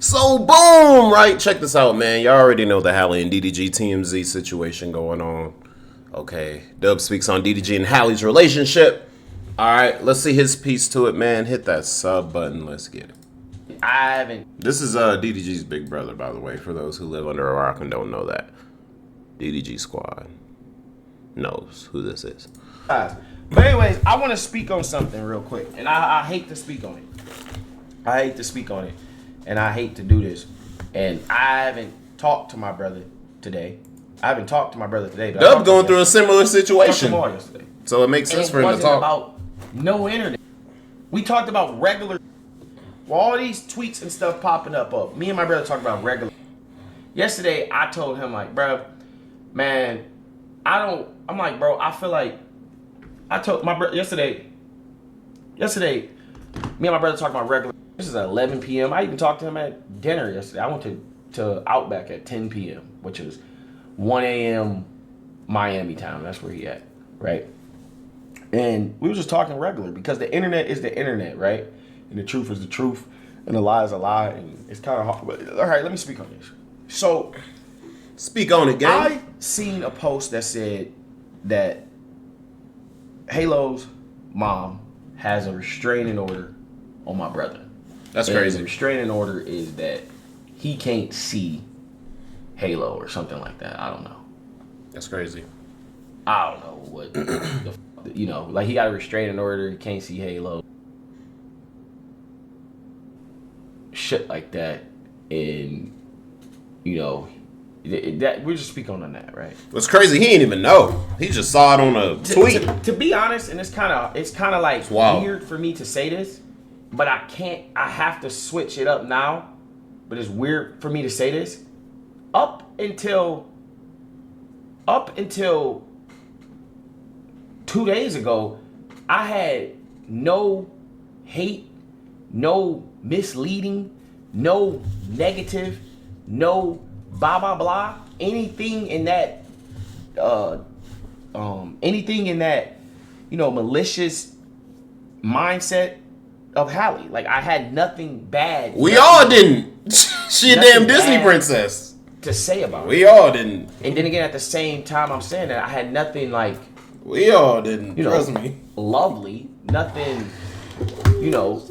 So boom, right? Check this out, man. Y'all already know the Halle and DDG TMZ situation going on. Okay, Dub speaks on DDG and Halle's relationship. All right, let's see his piece to it, man. Hit that sub button. Let's get it. I haven't. This is DDG's big brother, by the way, for those who live under a rock and don't know that. DDG Squad knows who this is. But anyways, I want to speak on something real quick, and I hate to speak on it. I hate to speak on it, and I hate to do this. And I haven't talked to my brother today. But Dub going through a similar situation, so it makes sense for him to talk about no internet. We talked about regular. Well, all these tweets and stuff popping up. Me and my brother talked about regular. Yesterday, I told him, like, bro, man, I'm like, bro, I feel like, I told my brother, yesterday, me and my brother talked about regular. This is at 11 p.m. I even talked to him at dinner yesterday. I went to Outback at 10 p.m., which is 1 a.m. Miami time. That's where he at, right? And we were just talking regular because the internet is the internet, right? And the truth is the truth, and the lie is a lie, and it's kind of hard. But, all right, let me speak on this. So, speak on it, gang. I seen a post that said that Halo's mom has a restraining order on my brother. That's crazy. The restraining order is that he can't see Halo or something like that. I don't know. That's crazy. I don't know what, like he got a restraining order. He can't see Halo. Shit like that, and that we're just speaking on that, right? What's crazy? He ain't even know. He just saw it on a tweet. To be honest, and it's kind of like weird for me to say this, but I can't. I have to switch it up now. But it's weird for me to say this. Up until 2 days ago, I had no hate, no misleading, no negative, no blah blah blah, anything in that malicious mindset of Halle. Like, I had nothing bad. We all didn't. She a damn Disney princess to say about it. We all didn't. And then again, at the same time, I'm saying that I had nothing like. We all didn't. Trust me. Lovely. Nothing. You know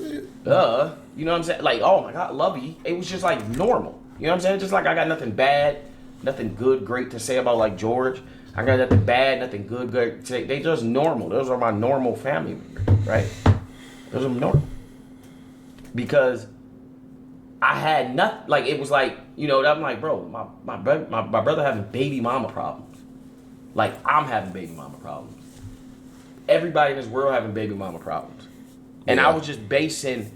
what I'm saying? Like, oh my God, lovely. It was just like normal. You know what I'm saying? Just like I got nothing bad, nothing good, great to say about like George. I got nothing bad, nothing good to say. They just normal. Those are my normal family members, right? Those are normal. Because I had nothing, like, it was like, I'm like, bro, my brother having baby mama problems. Like, I'm having baby mama problems. Everybody in this world having baby mama problems. And I was just basing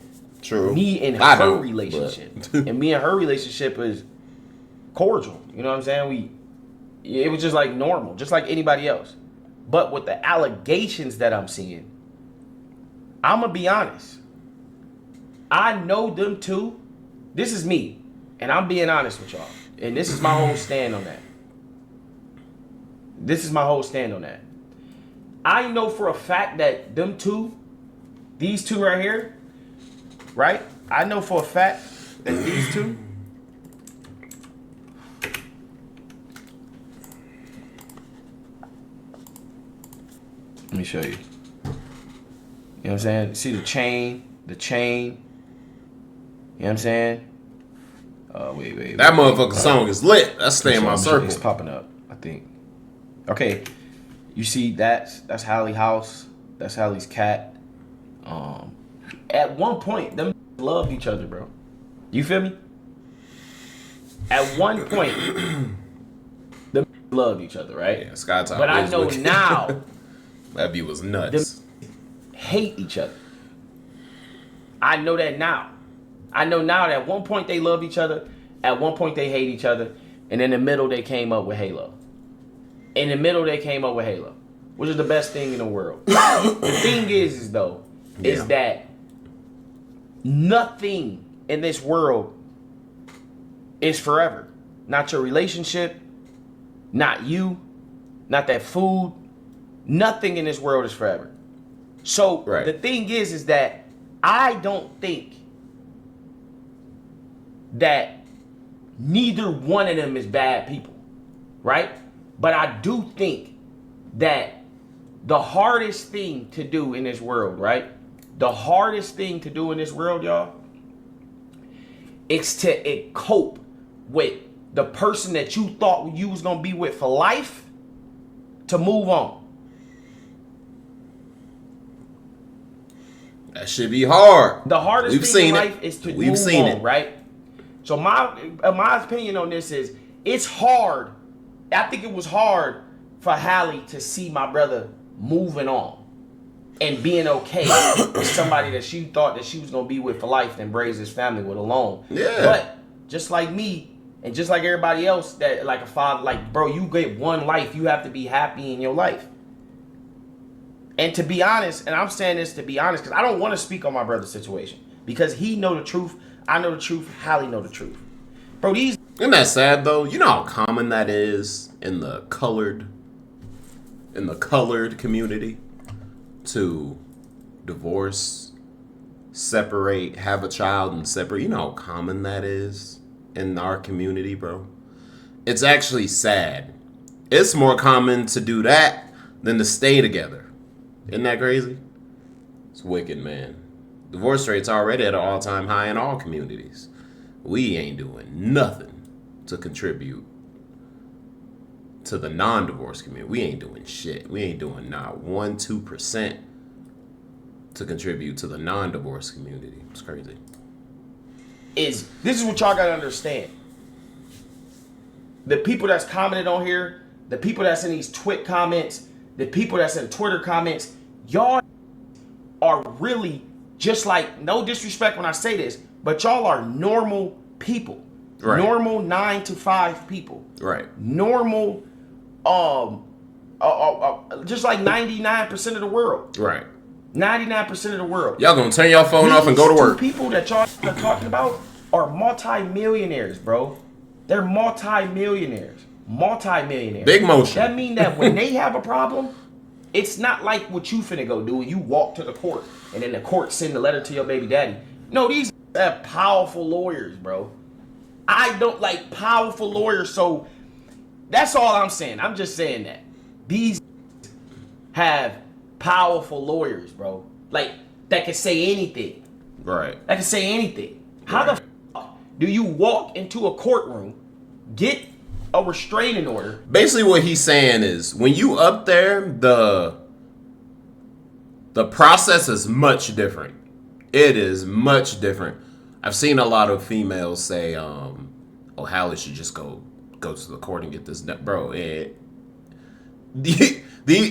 me and her relationship. And me and her relationship is cordial. You know what I'm saying? It was just like normal, just like anybody else. But with the allegations that I'm seeing, I'm going to be honest. I know them too. This is me. And I'm being honest with y'all. And this is my whole stand on that. I know for a fact that them two, these two right here, right? I know for a fact that these two, let me show you. You know what I'm saying? See the chain. You know what I'm saying? Wait. That motherfucking song is lit. That's staying in my circle. It's popping up, I think. Okay. You see that's Halle's house. That's Halle's cat. At one point, them loved each other, bro. You feel me? At one point, them loved each other, right? Yeah, Skytop. But I know now that view was nuts. Them hate each other. I know that now. I know now that at one point they loved each other, at one point they hate each other, and in the middle they came up with Halo. Which is the best thing in the world. The thing is that nothing in this world is forever. Not your relationship, not you, not that food. Nothing in this world is forever. So the thing is that I don't think that neither one of them is bad people, right? But I do think that the hardest thing to do in this world, right? The hardest thing to do in this world, y'all, is to cope with the person that you thought you was gonna be with for life, to move on. That should be hard. The hardest thing in life is to move on, right? So my opinion on this is, it's hard. I think it was hard for Halle to see my brother moving on and being okay with somebody that she thought that she was gonna be with for life and raise his family with alone. Yeah. But just like me and just like everybody else, that like a father, like, bro, you get one life. You have to be happy in your life. And to be honest, and I'm saying this to be honest, because I don't want to speak on my brother's situation, because he know the truth, I know the truth, Halle know the truth. Bro, these... Isn't that sad though? You know how common that is in the colored community to divorce, separate, have a child and separate. You know how common that is in our community, bro. It's actually sad. It's more common to do that than to stay together. Isn't that crazy? It's wicked, man. Divorce rates already at an all-time high in all communities. We ain't doing nothing to contribute to the non-divorce community. We ain't doing shit. We ain't doing not 1-2% to contribute to the non-divorce community. It's crazy. This is what y'all gotta understand. The people that's commented on here, the people that's in these twit comments, the people that's in Twitter comments, y'all are really just like, no disrespect when I say this, but y'all are normal people. Right. Normal 9 to 5 people. Right. Normal, just like 99% of the world. Right. 99% of the world. Y'all gonna turn your phone off and go to work. These people that y'all are talking about are multi-millionaires, bro. They're multi-millionaires. Multi-millionaires. Big motion. That mean that when they have a problem, it's not like what you finna go do. You walk to the court and then the court send a letter to your baby daddy. No, these have powerful lawyers, bro. I don't like powerful lawyers, so that's all I'm saying. I'm just saying that. These have powerful lawyers, bro. Like, that can say anything. Right. That can say anything. How the fuck do you walk into a courtroom, get a restraining order? Basically what he's saying is, when you up there, the process is much different. It is much different. I've seen a lot of females say, oh, Halle should just go to the court and get this done. Bro,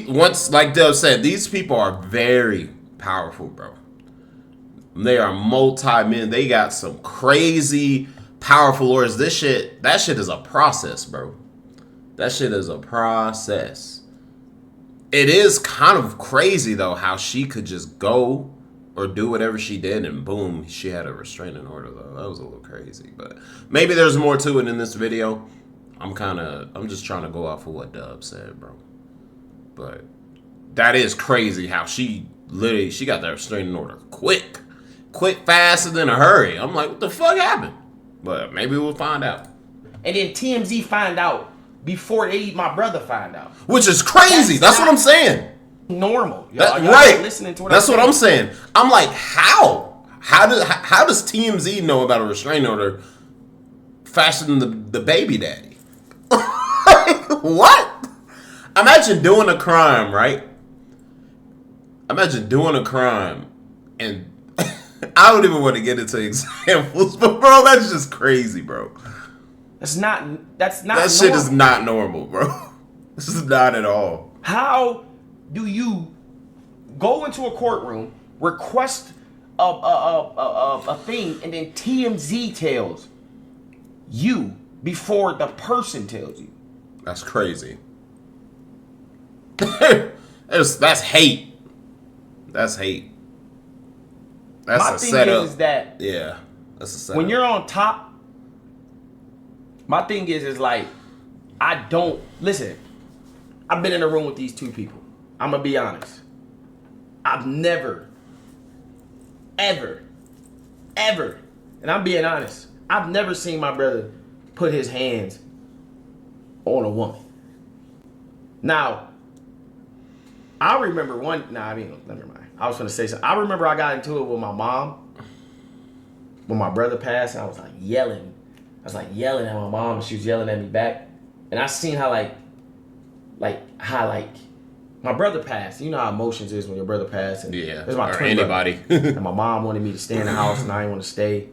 once, like Dub said, these people are very powerful, bro. They are multi-men. They got some crazy powerful lawyers. That shit is a process, bro. That shit is a process. It is kind of crazy, though, how she could just go or do whatever she did and boom, she had a restraining order, though. That was a little crazy, but maybe there's more to it in this video. I'm just trying to go off of what Dub said, bro. But that is crazy how she got that restraining order quick, fast, and in a hurry. I'm like, what the fuck happened? But maybe we'll find out. And then TMZ find out before my brother find out. Which is crazy. That's what I'm saying. Normal. Y'all right. Listening to That's what I'm saying. I'm like, how? How does TMZ know about a restraining order faster than the baby daddy? What? Imagine doing a crime, right? Imagine doing a crime, and I don't even want to get into examples, but bro, that's just crazy, bro. That's not that normal. Shit is not normal, bro. This is not at all. How do you go into a courtroom, request a thing, and then TMZ tells you before the person tells you? That's crazy. That's hate. That's hate. That's my a thing setup. Is that yeah, that's a setup. When you're on top, my thing is like, I don't listen. I've been in a room with these two people. I'm gonna be honest. I've never, ever, and I'm being honest, I've never seen my brother put his hands on a woman. Now, I remember never mind. I was going to say something. I remember I got into it with my mom when my brother passed, and I was like yelling. I was like yelling at my mom, and she was yelling at me back. And I seen how my brother passed. You know how emotions is when your brother passed. And yeah, it was my or twin anybody. brother. And my mom wanted me to stay in the house, and I didn't want to stay.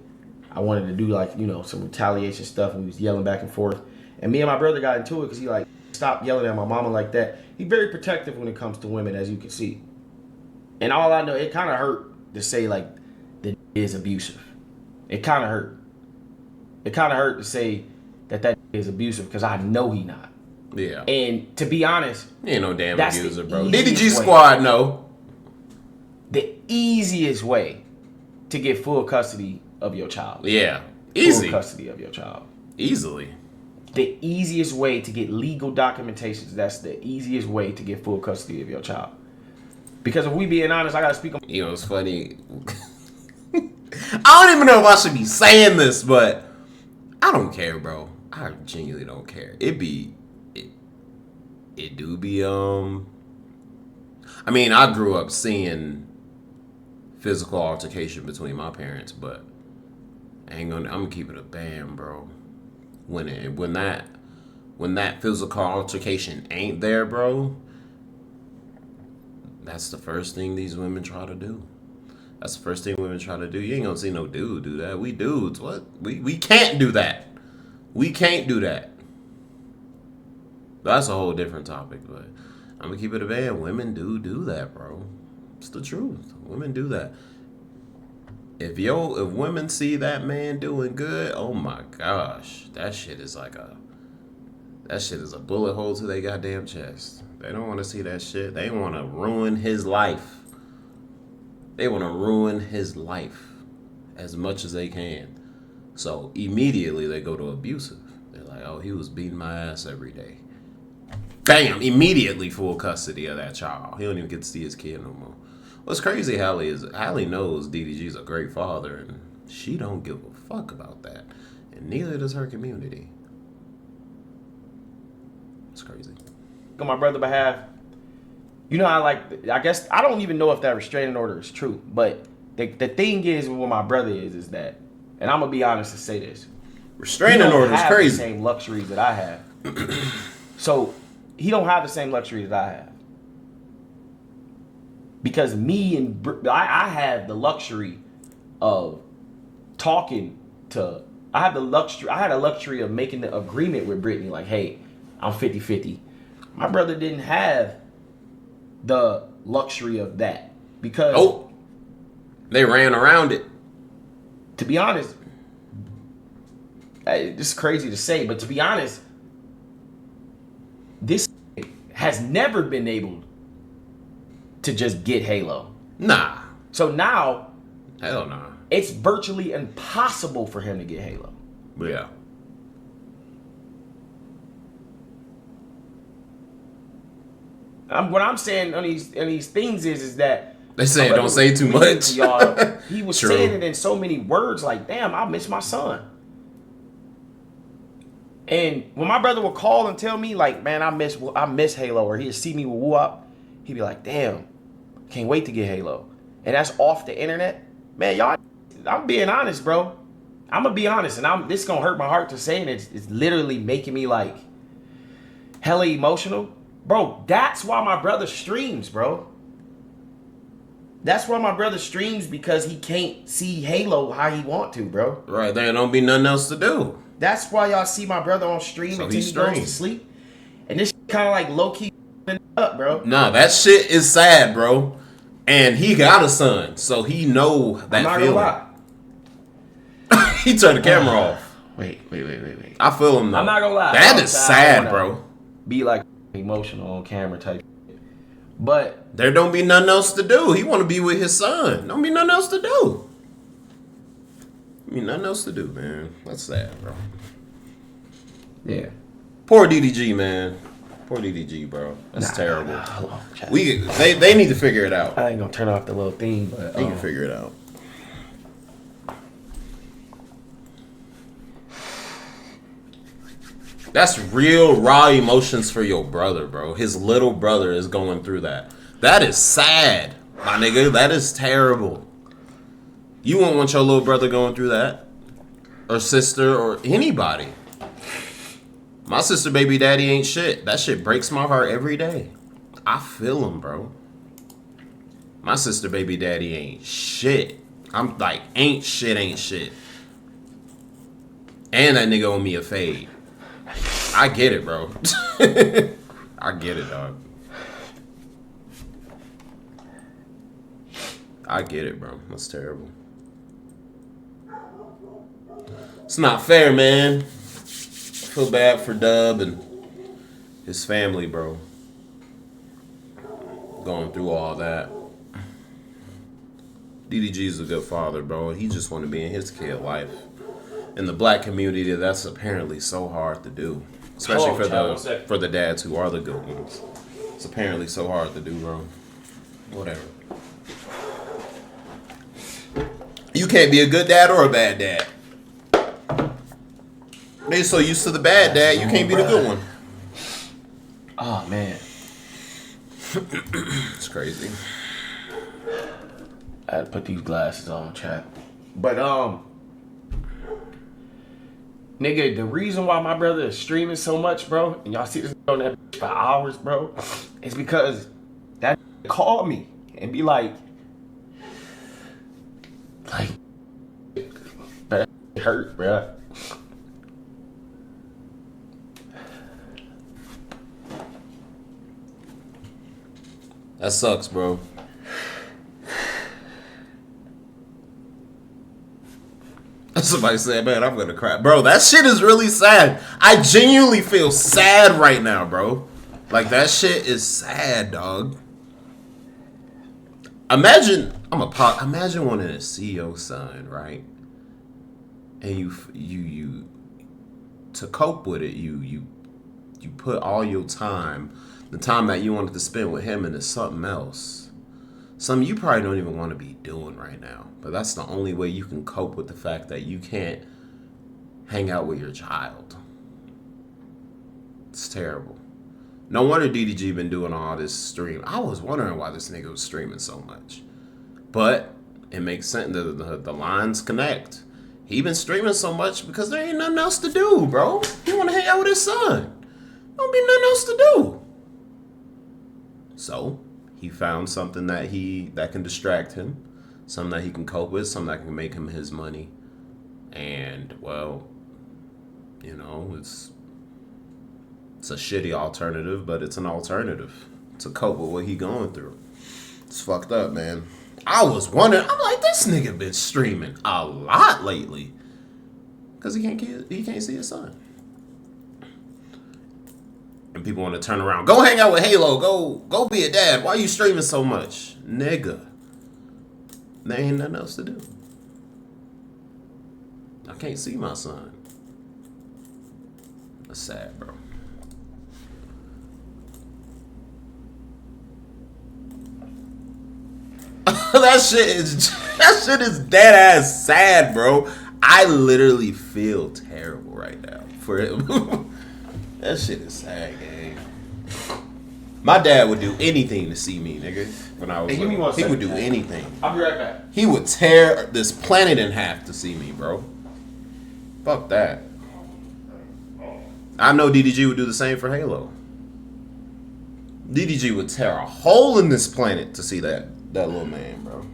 I wanted to do some retaliation stuff, and we was yelling back and forth. And me and my brother got into it because he stopped yelling at my mama like that. He's very protective when it comes to women, as you can see. And all I know, it kind of hurt to say that is abusive. It kind of hurt. It kind of hurt to say that is abusive because I know he not. Yeah. And to be honest, he ain't no damn abuser, bro. DDG DDG squad, no. The easiest way to get full custody of your child. Yeah. Easy. Full custody of your child. Easily. The easiest way to get legal documentations, that's the easiest way to get full custody of your child. Because if we being honest, I gotta speak on... You know, it's funny. I don't even know if I should be saying this, but I don't care, bro. I genuinely don't care. It do be, I mean, I grew up seeing physical altercation between my parents, but I'm gonna keep it a band, bro. When that physical altercation ain't there, bro, that's the first thing these women try to do. That's the first thing women try to do. You ain't gonna see no dude do that. We dudes, what? We can't do that. We can't do that. That's a whole different topic, but I'm gonna keep it a band. Women do that, bro. It's the truth. Women do that. If women see that man doing good, oh my gosh, that shit is a bullet hole to their goddamn chest. They don't want to see that shit. They want to ruin his life. They want to ruin his life as much as they can. So immediately they go to abusive. They're like, oh, he was beating my ass every day. Bam! Immediately full custody of that child. He don't even get to see his kid no more. What's crazy, Halle knows DDG's a great father, and she don't give a fuck about that. And neither does her community. It's crazy. On my brother's behalf, you know, I guess, I don't even know if that restraining order is true, but the thing is with my brother is that, and I'm going to be honest and say this. Restraining order is crazy. The same luxuries that I have. So, he don't have the same luxuries that I have. Because I have the luxury of talking to, I had a luxury of making the agreement with Brittany, like, hey, I'm 50-50. My brother didn't have the luxury of that. Because they ran around it. To be honest, it's crazy to say, but to be honest, this has never been able to just get Halo. Nah. So now, hell nah. It's virtually impossible for him to get Halo. Yeah. What I'm saying on these things is that they say don't say too much. Y'all, he was True. saying it in so many words, like, damn, I miss my son. And when my brother would call and tell me, like, man, I miss Halo, or he'd see me with woo-up, he'd be like, damn, can't wait to get Halo. And that's off the internet. Man, y'all, I'm being honest, bro. I'm gonna be honest, and this is gonna hurt my heart to say, and it's literally making me like hella emotional. Bro, that's why my brother streams, bro. That's why my brother streams, because he can't see Halo how he want to, bro. Right, there don't be nothing else to do. That's why y'all see my brother on stream until he goes to sleep. And this kind of like low-key up, bro. Nah, that shit is sad, bro. And he got a son, so he know that I'm not feeling. gonna lie. He turned the camera off. Wait. I feel him though. I'm not gonna lie. That is sad, bro. Be like emotional on camera type. But there don't be nothing else to do. He want to be with his son. Don't be nothing else to do. I mean, nothing else to do, man. That's sad, bro. Yeah. Poor DDG, man. Poor DDG, bro. That's terrible. Hold on, they need to figure it out. I ain't gonna turn off the little thing, but They can figure it out. That's real raw emotions for your brother, bro. His little brother is going through that. That is sad, my nigga. That is terrible. You won't want your little brother going through that. Or sister or anybody. My sister baby daddy ain't shit. That shit breaks my heart every day. I feel him, bro. My sister baby daddy ain't shit. I'm like, ain't shit. And that nigga owe me a fade. I get it, bro. I get it, dog. I get it, bro. That's terrible. It's not fair, man. I feel bad for Dub and his family, bro. Going through all that. DDG's a good father, bro. He just want to be in his kid life. In the black community, that's apparently so hard to do. Especially for the dads who are the good ones. It's apparently so hard to do, bro. Whatever. You can't be a good dad or a bad dad. They so used to the bad dad, you can't be the good one. Oh man. It's crazy. I had to put these glasses on, chat. But nigga, the reason why my brother is streaming so much, bro, and y'all see this on that for hours, bro, is because that called me and be like, that hurt, bro. That sucks, bro. Somebody said, man, I'm gonna cry. Bro, that shit is really sad. I genuinely feel sad right now, bro. Like, that shit is sad, dog. Imagine wanting to see your son, right? And you to cope with it, you put all your time, the time that you wanted to spend with him, into something else. Something you probably don't even want to be doing right now. But that's the only way you can cope with the fact that you can't hang out with your child. It's terrible. No wonder DDG been doing all this stream. I was wondering why this nigga was streaming so much. But it makes sense. The lines connect. He been streaming so much because there ain't nothing else to do, bro. He want to hang out with his son. Don't be nothing else to do. So he found something that can distract him, something that he can cope with, something that can make him his money. And, well, you know, it's a shitty alternative, but it's an alternative to cope with what he going through. It's fucked up, man. I was wondering, I'm like, this nigga been streaming a lot lately. Because he can't see his son. And people want to turn around. Go hang out with Halo. Go be a dad. Why you streaming so much? Nigga. There ain't nothing else to do. I can't see my son. That's sad, bro. That shit is dead ass sad, bro. I literally feel terrible right now for him. That shit is sad, gang. My dad would do anything to see me, nigga. When I was little. He would do anything. I'll be right back. He would tear this planet in half to see me, bro. Fuck that. I know DDG would do the same for Halo. DDG would tear a hole in this planet to see that little man, bro.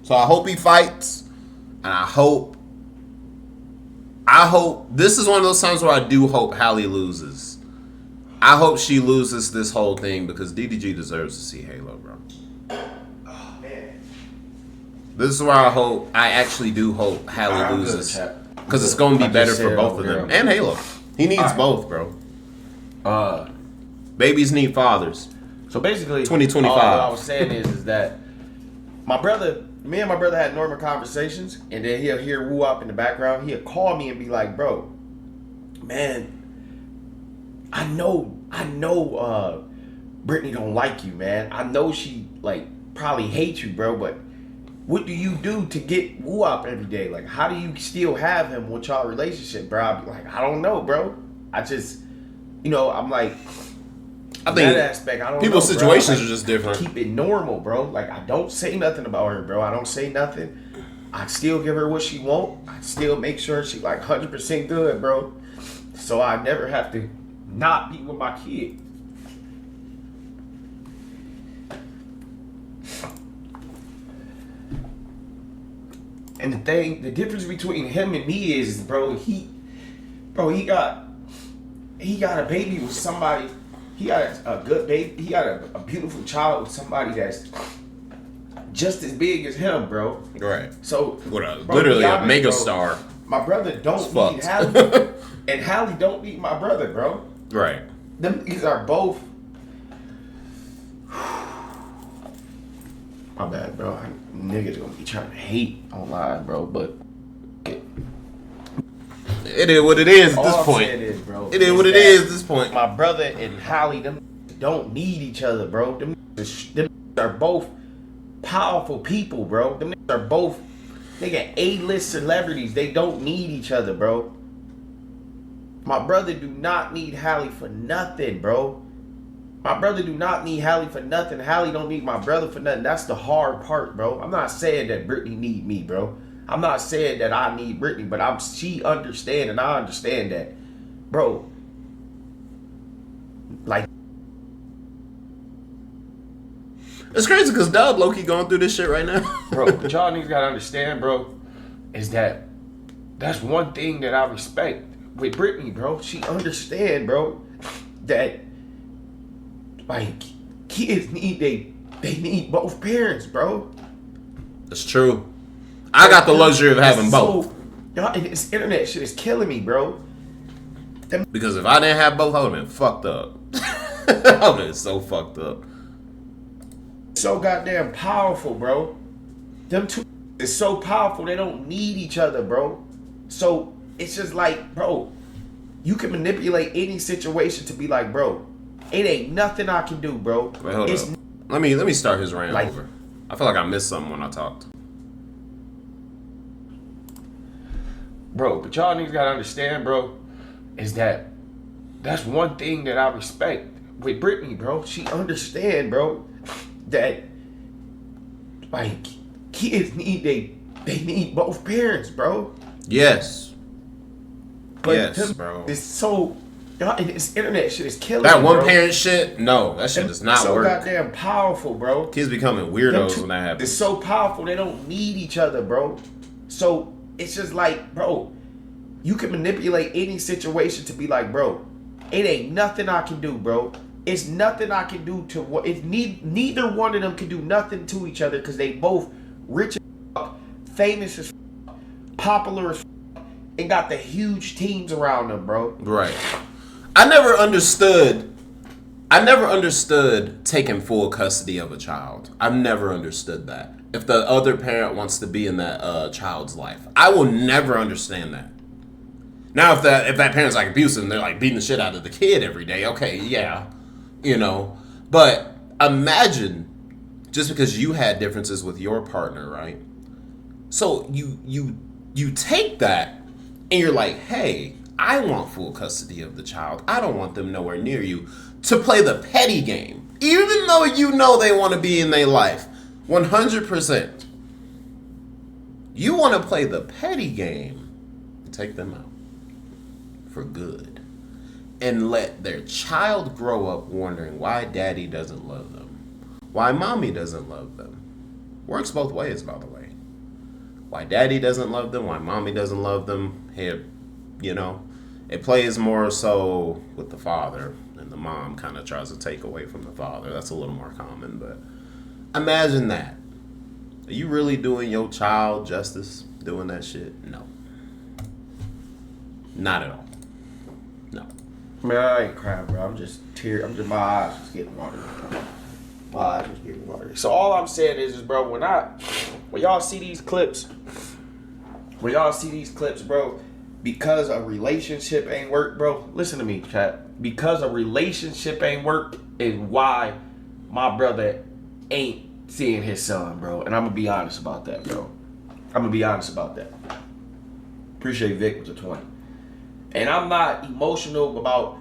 So I hope he fights, and I hope this is one of those times where I do hope Halle loses. I hope she loses this whole thing because DDG deserves to see Halo, bro. Oh, man. This is where I actually do hope Halle loses. Because it's going to be better for both of them. And Halo. He needs both, bro. Babies need fathers. So basically, 2025. All I was saying is that me and my brother had normal conversations, and then he'll hear woo up in the background. He'll call me and be like, "Bro, man, I know, Brittany don't like you, man. I know she like probably hates you, bro, but what do you do to get woo up every day? Like, how do you still have him with y'all relationship, bro? I be like, I don't know, bro. I just, I'm like, I think that aspect, I don't people's know, situations like, are just different. Keep it normal, bro. Like, I don't say nothing about her, bro. I don't say nothing. I still give her what she want. I still make sure she like 100% good, bro. So I never have to not be with my kid. And the difference between him and me is, bro, he got a baby with somebody. He got a good baby. He got a beautiful child with somebody that's just as big as him, bro. Right. So, literally a mega star. My brother don't need Halle, and Halle don't need my brother, bro. Right. These are both. My bad, bro. Niggas gonna be trying to hate online, bro. But it is what it is at this point. It is what it is at this point. My brother and Halle, them don't need each other, bro. Them are both powerful people, bro. Them are both nigga A-list celebrities. They don't need each other, bro. My brother do not need Halle for nothing, bro. My brother do not need Halle for nothing. Halle don't need my brother for nothing. That's the hard part, bro. I'm not saying that Brittany need me, bro. I'm not saying that I need Brittany, but she understand and I understand that, bro. Like, it's crazy because Dub low-key going through this shit right now. Bro, what y'all niggas gotta understand, bro, is that's one thing that I respect with Brittany, bro. She understand, bro, that like kids they need both parents, bro. That's true. I got the luxury of having both. Y'all, this internet shit is killing me, bro. Because if I didn't have both, I would have been fucked up. I would have been so fucked up. So goddamn powerful, bro. Them two is so powerful, they don't need each other, bro. So it's just like, bro, you can manipulate any situation to be like, bro, it ain't nothing I can do, bro. Wait, hold up. Let me start his rant over. I feel like I missed something when I talked. Bro, but y'all niggas gotta understand, bro, is that's one thing that I respect with Brittany, bro. She understand, bro, that like kids they need both parents, bro. Yes. But yes, bro. It's so this internet shit is killing that me, one bro. parent shit. No, that shit does not so work. So goddamn powerful, bro. Kids becoming weirdos when that happens. It's so powerful they don't need each other, bro. So it's just like, bro, you can manipulate any situation to be like, bro, it ain't nothing I can do, bro. It's nothing I can do to what. If neither one of them can do nothing to each other because they both rich as fuck, famous as fuck, popular as fuck, and got the huge teams around them, bro. Right. I never understood taking full custody of a child. I've never understood that. If the other parent wants to be in that child's life, I will never understand that. Now, if that parent's like abusive and they're like beating the shit out of the kid every day, okay, yeah, But imagine just because you had differences with your partner, right? So you take that and you're like, hey, I want full custody of the child. I don't want them nowhere near you, to play the petty game, even though you know they want to be in their life. 100%. You want to play the petty game, take them out for good, and let their child grow up wondering why daddy doesn't love them, why mommy doesn't love them. Works both ways, by the way. Why daddy doesn't love them, why mommy doesn't love them. Here, it plays more so with the father, and the mom kind of tries to take away from the father. That's a little more common, but imagine that. Are you really doing your child justice doing that shit? No. Not at all. No. Man, I ain't crying, bro. I'm just my eyes just getting watery. My eyes just getting watery. So all I'm saying is bro, when y'all see these clips, bro, because a relationship ain't work, bro, listen to me, chat. Because a relationship ain't work is why my brother ain't seeing his son, bro. And I'm gonna be honest about that, bro. I'm gonna be honest about that. Appreciate Vic with the 20. And I'm not emotional about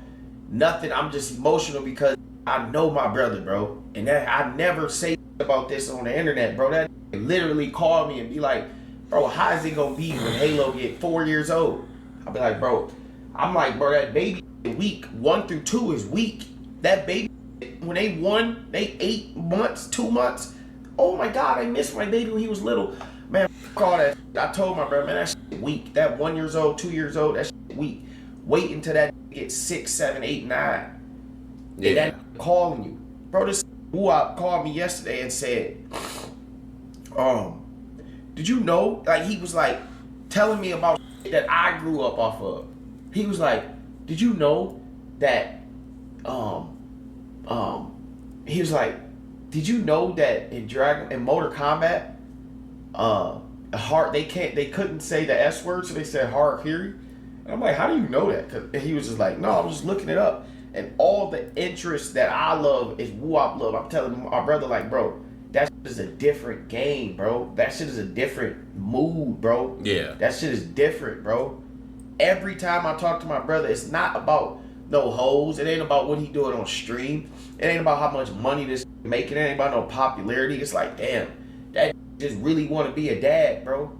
nothing. I'm just emotional because I know my brother, bro. And that I never say about this on the internet, bro. That literally call me and be like, bro, how is it gonna be when Halo get 4 years old? I'll be like, bro, I'm like, bro, that baby week 1 through 2 is weak. That baby, when they 8 months, 2 months. Oh my God, I missed my baby when he was little. Man, call that. I told my brother, man, that shit weak. That 1 year old, 2 years old, that shit weak. Wait until that gets 6, 7, 8, 9. Yeah. And that calling you. Bro, this who-op called me yesterday and said, did you know? Like, he was like telling me about shit that I grew up off of. He was like, did you know that, he was like, did you know that in Mortal Kombat, they couldn't say the S word, so they said harakiri. And I'm like, how do you know that? And he was just like, no, I'm just looking it up. And all the interest that I love is woo-op love. I'm telling my brother, like, bro, that shit is a different game, bro. That shit is a different mood, bro. Yeah. That shit is different, bro. Every time I talk to my brother, it's not about no hoes. It ain't about what he doing on stream. It ain't about how much money this making. It ain't about no popularity. It's like, damn, that just really want to be a dad, bro.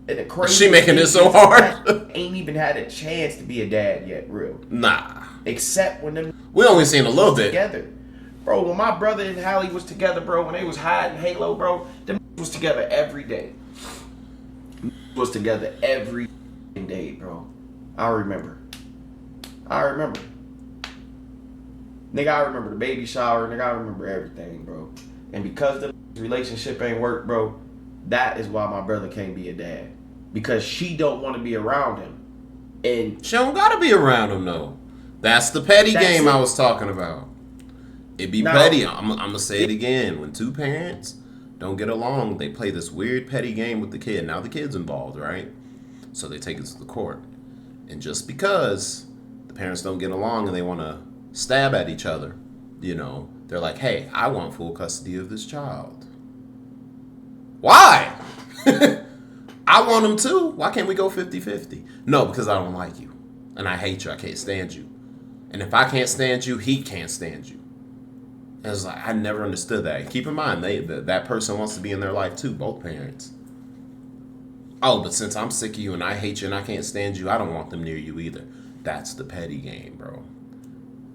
And the crazy she making it so hard. Ain't even had a chance to be a dad yet, real. Nah. Except when them we only seen a little bit together, bro. When my brother and Halle was together, bro, when they was hiding Halo, bro, them was together every day. Was together every day, bro. I remember. Nigga, I remember the baby shower. Nigga, I remember everything, bro. And because the relationship ain't work, bro, that is why my brother can't be a dad. Because she don't want to be around him. And she don't gotta be around him, though. That's the petty game I was talking about. It be petty. I'm gonna say it again. When two parents don't get along, they play this weird petty game with the kid. Now the kid's involved, right? So they take it to the court. And just because the parents don't get along and they want to stab at each other, you know, they're like, hey, I want full custody of this child. Why? I want him too. Why can't we go 50-50? No, because I don't like you. And I hate you. I can't stand you. And if I can't stand you, he can't stand you. And it's like, I never understood that. And keep in mind, that person wants to be in their life too, both parents. Oh, but since I'm sick of you and I hate you and I can't stand you, I don't want them near you either. That's the petty game, bro.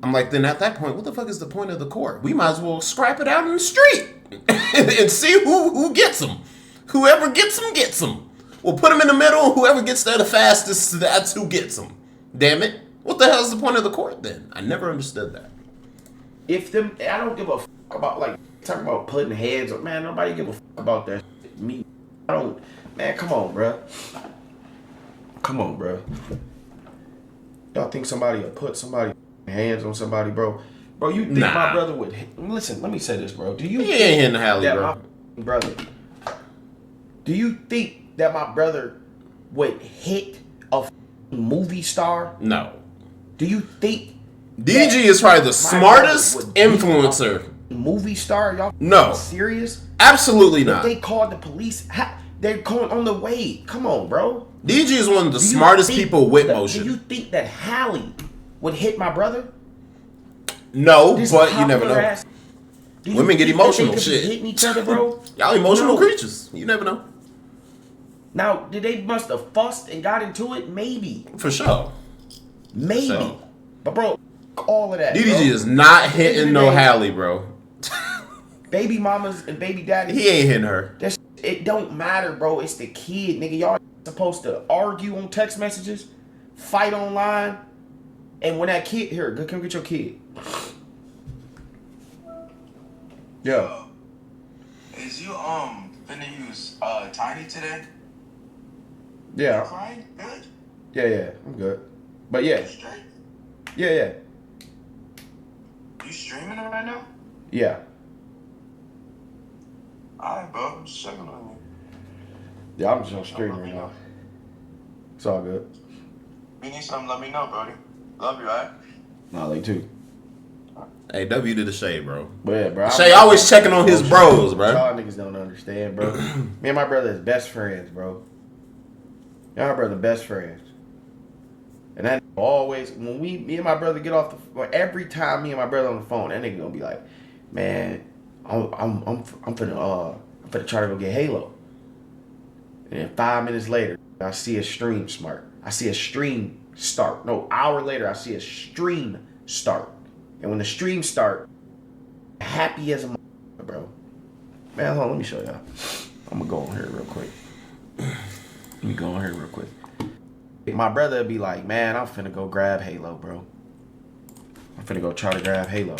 I'm like, then at that point, what the fuck is the point of the court? We might as well scrap it out in the street and see who gets them. Whoever gets them, gets them. We'll put them in the middle, and whoever gets there the fastest, that's who gets them. Damn it. What the hell is the point of the court then? I never understood that. I don't give a fuck about, like, talking about putting heads up. Man, nobody give a fuck about that shit. Me, I don't. Man, come on, bro. Come on, bro. Y'all think somebody will put somebody hands on somebody, bro? Bro, you think my brother would... Listen, let me say this, bro. Do you he ain't hitting Halle, bro. My brother... Do you think that my brother would hit a movie star? No. Do you think DDG is probably the smartest influencer. Movie star? Y'all no. Serious? Absolutely not. If they called the police, they're going on the way. Come on, bro. DDG is one of the smartest people with motion. Do you think that Halle would hit my brother? No, but you never know. Women get emotional, shit. Hitting each other, bro. Y'all emotional creatures. You never know. Now, did they must have fussed and got into it? Maybe. For sure. Maybe. So. But bro, all of that. DDG is not hitting no Halle, bro. Baby mamas and baby daddies. He ain't hitting her. It don't matter, bro. It's the kid, nigga. Y'all supposed to argue on text messages, fight online, and when that kid here, come get your kid. Yo. Is you finna use Tiny today? Yeah. Crying? Good? Yeah, I'm good. But yeah. Straight? Yeah. You streaming it right now? Yeah. Alright, bro. I'm just checking on you. Yeah, I'm just on stream right now. It's all good. If you need something, let me know, brody. Love you, alright? Nah, they too. Hey, W to the Shay, bro. But yeah, bro. Shay always checking on his bros, bro. Y'all niggas don't understand, bro. Me and my brother is best friends, bro. Y'all brother best friends. And that always, when me and my brother get off the, every time me and my brother on the phone, that nigga gonna be like, man, I'm finna try to go get Halo. And then 5 minutes later, I see a stream smart. I see a stream start. No, hour later, I see a stream start. And when the stream start, happy as a bro. Man, hold on, let me show y'all. I'm gonna go on here real quick. Let me go on here real quick. My brother would be like, man, I'm finna go grab Halo, bro. I'm finna go try to grab Halo.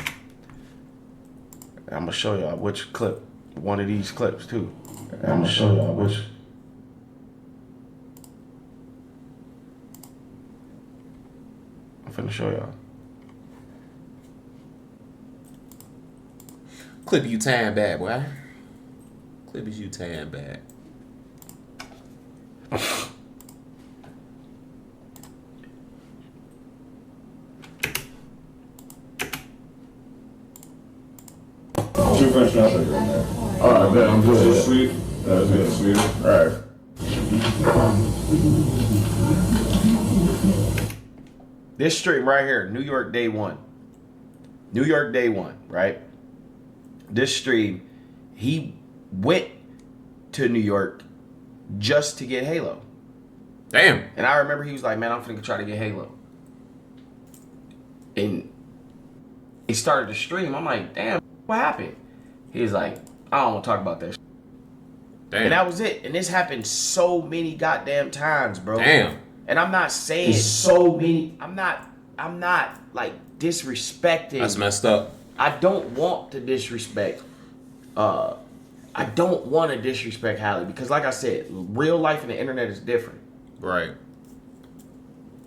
And I'm gonna show y'all which clip. One of these clips, too. And I'm gonna show y'all which. I'm finna show y'all. Clip you tan bad, boy. Clip is you tan bad. Two French fries in there. Alright, man, I'm good. Just sweet. That was good, sweeter. Alright. This stream right here, New York Day 1. New York Day 1, right? This stream, he went to New York just to get Halo. Damn. And I remember he was like, man, I'm finna try to get Halo. And he started the stream. I'm like, damn, what happened? He's like, I don't want to talk about that. Damn. And that was it. And this happened so many goddamn times, bro. Damn. And I'm not saying so many. I'm not like disrespecting. That's messed up. I don't want to disrespect. I don't want to disrespect Halle because, like I said, real life and the internet is different. Right.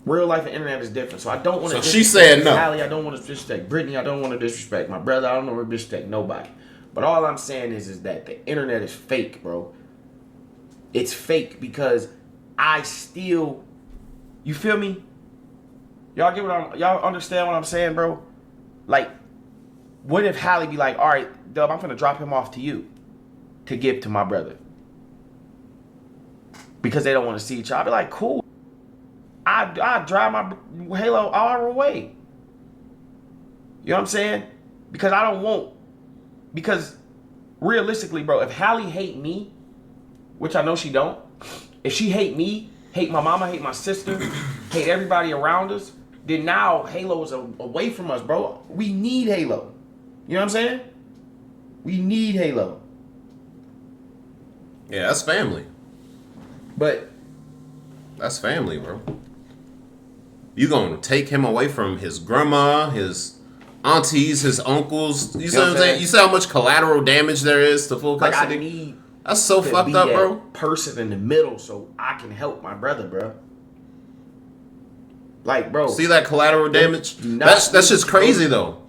Real life and internet is different. So I don't want to. So she said no. Halle, I don't want to disrespect Brittany. I don't want to disrespect my brother. I don't want to disrespect nobody. But all I'm saying is that the internet is fake, bro. It's fake because I still. You feel me? Y'all get y'all understand what I'm saying, bro? Like, what if Halle be like, all right, Dub, I'm gonna drop him off to you to give to my brother because they don't want to see each other. I'd be like, cool. I drive my Halo all our way. You know what I'm saying? Because I don't want. Because realistically, bro, if Halle hate me, which I know she don't, if she hate me, hate my mama, hate my sister, hate everybody around us, then now Halo is away from us, bro. We need Halo. You know what I'm saying? We need Halo. Yeah, that's family. But that's family, bro. You gonna take him away from his grandma, his aunties, his uncles? You see what I'm saying? You see how much collateral damage there is to full custody? Like I need that's so to fucked be up, that bro. person in the middle so I can help my brother, bro. Like, bro. See that collateral damage? That's just crazy, though.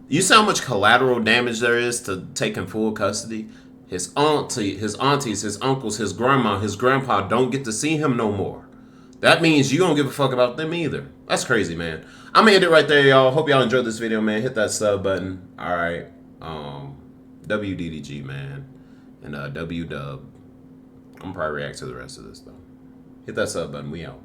You see how much collateral damage there is to taking full custody? His aunties, his uncles, his grandma, his grandpa don't get to see him no more. That means you don't give a fuck about them either. That's crazy, man. I'm gonna end it right there, y'all. Hope y'all enjoyed this video, man. Hit that sub button. All right. WDDG, man. And W-Dub. I'm gonna probably react to the rest of this, though. Hit that sub button. We out.